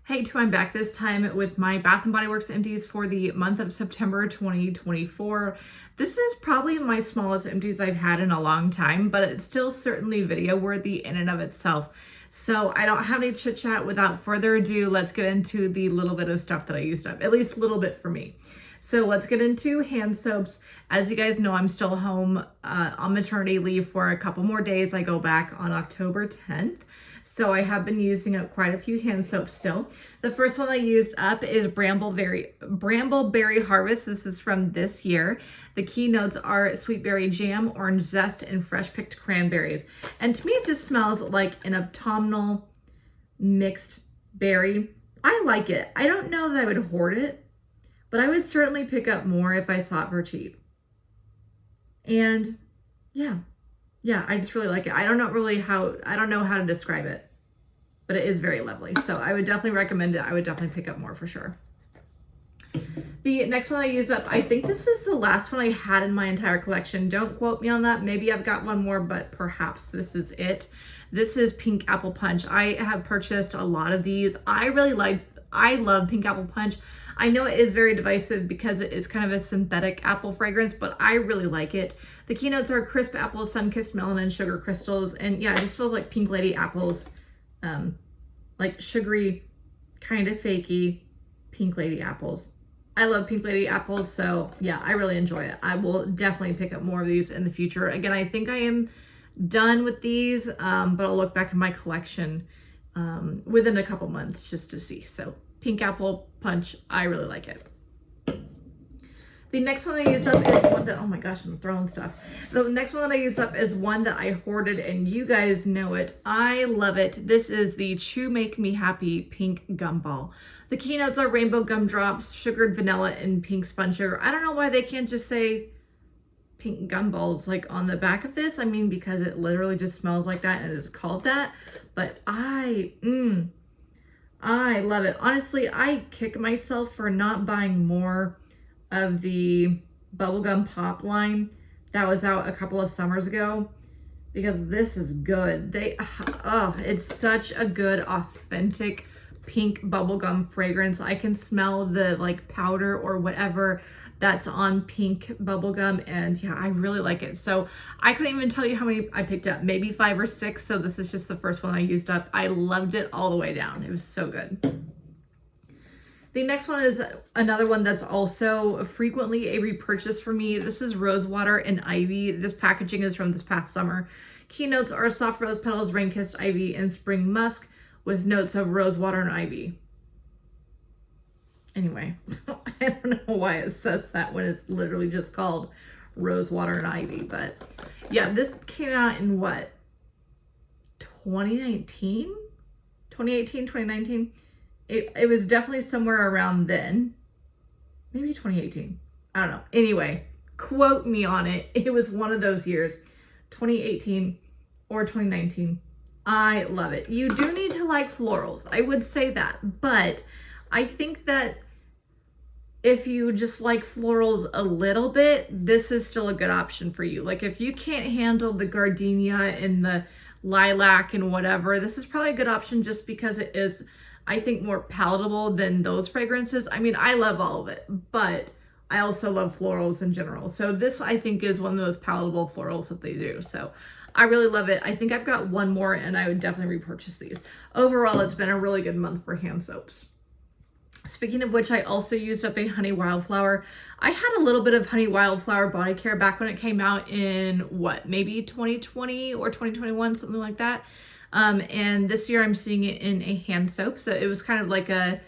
Hey, I'm back this time with my Bath & Body Works empties for the month of September 2024. This is probably my smallest empties I've had in a long time, but it's still certainly video worthy in and of itself. So I don't have any chit chat. Without further ado, let's get into the little bit of stuff that I used up, at least a little bit for me. So let's get into hand soaps. As you guys know, I'm still home on maternity leave for a couple more days. I go back on October 10th. So I have been using up quite a few hand soaps still. The first one I used up is Brambleberry Harvest. This is from this year. The key notes are sweet berry jam, orange zest, and fresh picked cranberries. And to me, it just smells like an autumnal mixed berry. I like it. I don't know that I would hoard it, but I would certainly pick up more if I saw it for cheap. And yeah, I just really like it. I don't know how to describe it, but it is very lovely. So I would definitely recommend it. I would definitely pick up more for sure. The next one I used up, I think this is the last one I had in my entire collection. Don't quote me on that. Maybe I've got one more, but perhaps this is it. This is Pink Apple Punch. I have purchased a lot of these. I love Pink Apple Punch. I know it is very divisive because it is kind of a synthetic apple fragrance, but I really like it. The keynotes are crisp apples, sun-kissed melon, and sugar crystals. And yeah, it just smells like Pink Lady apples, like sugary, kind of fakey Pink Lady apples. I love Pink Lady apples, so yeah, I really enjoy it. I will definitely pick up more of these in the future. Again, I think I am done with these, but I'll look back in my collection within a couple months just to see. So Pink Apple Punch, I really like it. The next one I used up is one that, oh my gosh, I'm throwing stuff. The next one that I used up is one that I hoarded, and you guys know it. I love it. This is the Chew Make Me Happy Pink Gumball. The keynotes are rainbow gumdrops, sugared vanilla, and pink sponge sugar. I don't know why they can't just say pink gumballs like on the back of this. I mean, because it literally just smells like that and it's called that. But I love it. Honestly, I kick myself for not buying more of the bubblegum pop line that was out a couple of summers ago, because this is good. It's such a good authentic pink bubblegum fragrance. I can smell the like powder or whatever that's on pink bubblegum, and yeah, I really like it. So I couldn't even tell you how many I picked up, maybe 5 or 6. So this is just the first one I used up. I loved it all the way down. It was so good. The next one is another one that's also frequently a repurchase for me. This is Rosewater and Ivy. This packaging is from this past summer. Keynotes are soft rose petals, rain-kissed ivy, and spring musk with notes of rosewater and ivy. Anyway, I don't know why it says that when it's literally just called Rosewater and Ivy. But yeah, this came out in what? 2019? 2018, 2019? It was definitely somewhere around then. Maybe 2018. I don't know. Anyway, quote me on it. It was one of those years. 2018 or 2019. I love it. You do need to like florals. I would say that. But I think that if you just like florals a little bit, this is still a good option for you. Like if you can't handle the gardenia and the lilac and whatever, this is probably a good option just because it is, I think, more palatable than those fragrances. I mean, I love all of it, but I also love florals in general. So this, I think, is one of those palatable florals that they do. So I really love it. I think I've got one more, and I would definitely repurchase these. Overall, it's been a really good month for hand soaps. Speaking of which, I also used up a Honey Wildflower. I had a little bit of Honey Wildflower body care back when it came out in what, maybe 2020 or 2021, something like that. And this year I'm seeing it in a hand soap. So it was kind of like a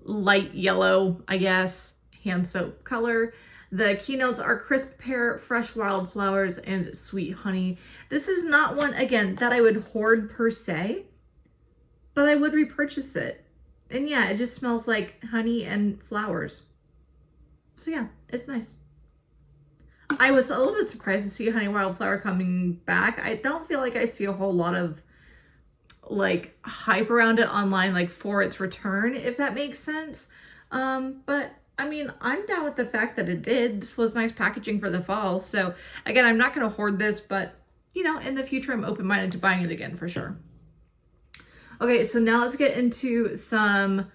light yellow, I guess, hand soap color. The keynotes are crisp pear, fresh wildflowers, and sweet honey. This is not one, again, that I would hoard per se, but I would repurchase it. And yeah, it just smells like honey and flowers. So yeah, it's nice. I was a little bit surprised to see Honey Wildflower coming back. I don't feel like I see a whole lot of like hype around it online, like for its return, if that makes sense. But I mean, I'm down with the fact that it did. This was nice packaging for the fall. So again, I'm not going to hoard this, but you know, in the future, I'm open-minded to buying it again for sure. Okay, so now let's get into some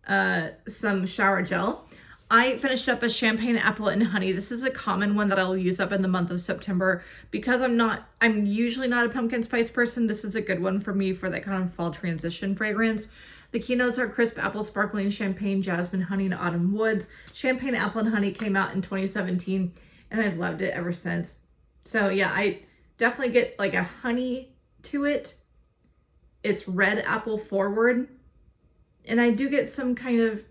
shower gel. I finished up a champagne apple and honey. This is a common one that I'll use up in the month of September because I'm usually not a pumpkin spice person. This is a good one for me for that kind of fall transition fragrance. The keynotes are crisp apple, sparkling champagne, jasmine, honey, and autumn woods. Champagne apple and honey came out in 2017 and I've loved it ever since. So yeah, I definitely get like a honey to it. It's red apple forward. And I do get some kind of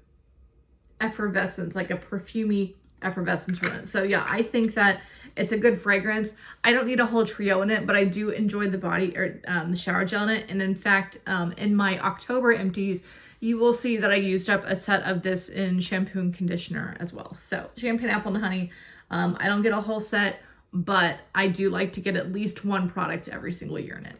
effervescence, like a perfumey effervescence from it. So yeah, I think that it's a good fragrance. I don't need a whole trio in it, but I do enjoy the body or the shower gel in it. And in fact, in my October empties, you will see that I used up a set of this in shampoo and conditioner as well. So champagne apple and honey. I don't get a whole set, but I do like to get at least one product every single year in it.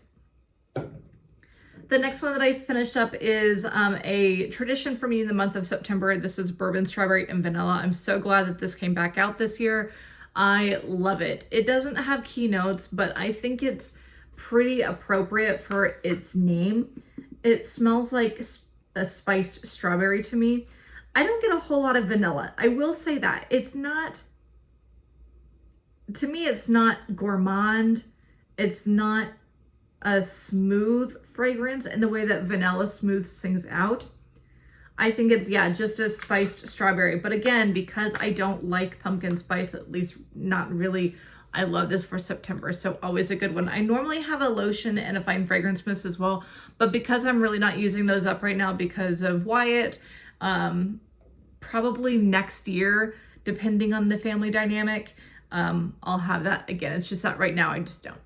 The next one that I finished up is a tradition for me in the month of September. This is bourbon, strawberry, and vanilla. I'm so glad that this came back out this year. I love it. It doesn't have keynotes, but I think it's pretty appropriate for its name. It smells like a spiced strawberry to me. I don't get a whole lot of vanilla. I will say that. It's not, to me, it's not gourmand. It's not a smooth fragrance in the way that vanilla smooths things out. I think it's, yeah, just a spiced strawberry. But again, because I don't like pumpkin spice, at least not really, I love this for September. So always a good one. I normally have a lotion and a fine fragrance mist as well, but because I'm really not using those up right now because of Wyatt, probably next year, depending on the family dynamic, I'll have that again. It's just that right now I just don't.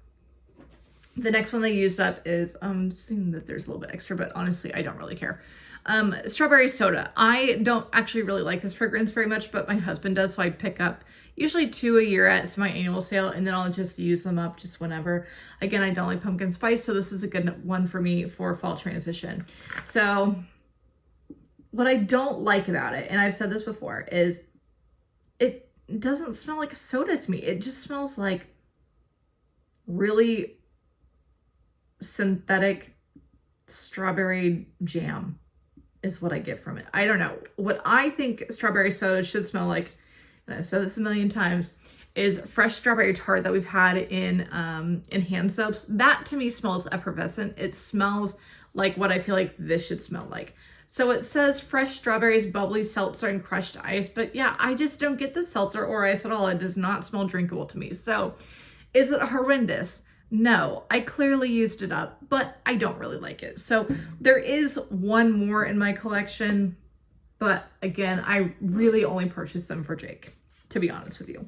The next one I used up is, seeing that there's a little bit extra, but honestly, I don't really care. Strawberry soda. I don't actually really like this fragrance very much, but my husband does, so I pick up usually 2 a year at my annual sale, and then I'll just use them up just whenever. Again, I don't like pumpkin spice, so this is a good one for me for fall transition. So what I don't like about it, and I've said this before, is it doesn't smell like a soda to me. It just smells like really synthetic strawberry jam is what I get from it. I don't know. What I think strawberry soda should smell like, and I've said this a million times, is fresh strawberry tart that we've had in hand soaps. That to me smells effervescent. It smells like what I feel like this should smell like. So it says fresh strawberries, bubbly seltzer, and crushed ice. But yeah, I just don't get the seltzer or ice at all. It does not smell drinkable to me. So is it horrendous? No, I clearly used it up, but I don't really like it. So there is one more in my collection, but again, I really only purchased them for Jake, to be honest with you.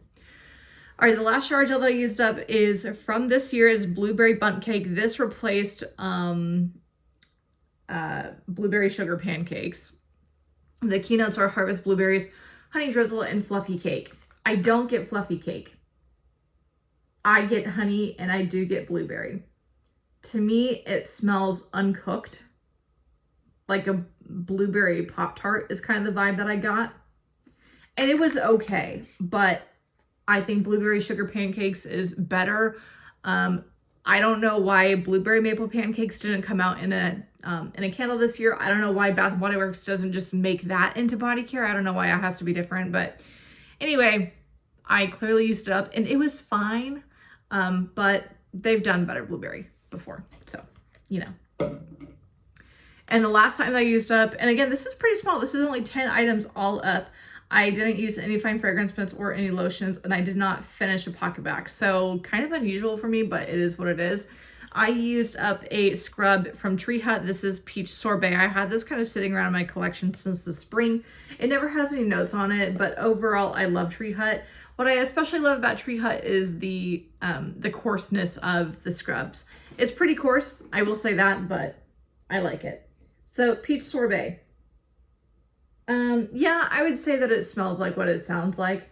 All right, the last shower gel that I used up is from this year is Blueberry Bun Cake. This replaced blueberry sugar pancakes. The keynotes are harvest blueberries, honey drizzle, and fluffy cake. I don't get fluffy cake. I get honey and I do get blueberry. To me, it smells uncooked. Like a blueberry Pop-Tart is kind of the vibe that I got. And it was okay, but I think blueberry sugar pancakes is better. I don't know why blueberry maple pancakes didn't come out in a candle this year. I don't know why Bath & Body Works doesn't just make that into body care. I don't know why it has to be different, but anyway, I clearly used it up and it was fine. But they've done better blueberry before, so, you know. And the last time I used up, and again, this is pretty small. This is only 10 items all up. I didn't use any fine fragrance mints or any lotions, and I did not finish a pocket back. So kind of unusual for me, but it is what it is. I used up a scrub from Tree Hut. This is Peach Sorbet. I had this kind of sitting around in my collection since the spring. It never has any notes on it, but overall, I love Tree Hut. What I especially love about Tree Hut is the coarseness of the scrubs. It's pretty coarse, I will say that, but I like it. So Peach Sorbet. Yeah, I would say that it smells like what it sounds like.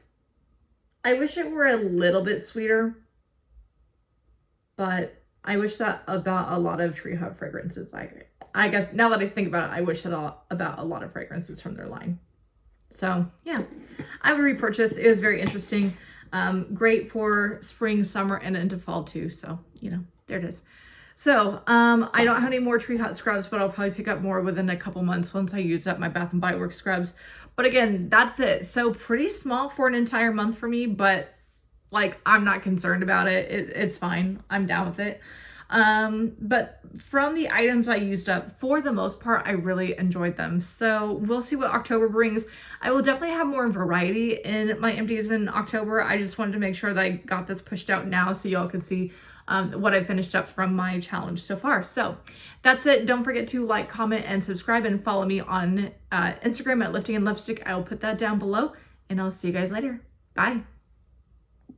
I wish it were a little bit sweeter, but I wish that about a lot of Tree Hut fragrances. I guess now that I think about it, I wish that about a lot of fragrances from their line. So yeah, I would repurchase. It was very interesting. Great for spring, summer, and into fall too. So, you know, there it is. So, I don't have any more Tree Hut scrubs, but I'll probably pick up more within a couple months once I use up my Bath & Body Works scrubs. But again, that's it. So pretty small for an entire month for me, but like, I'm not concerned about it. It's fine. I'm down with it. But from the items I used up, for the most part, I really enjoyed them. So we'll see what October brings. I will definitely have more variety in my empties in October. I just wanted to make sure that I got this pushed out now so y'all could see what I finished up from my challenge so far. So that's it. Don't forget to like, comment, and subscribe, and follow me on Instagram at Lifting and Lipstick. I will put that down below, and I'll see you guys later. Bye.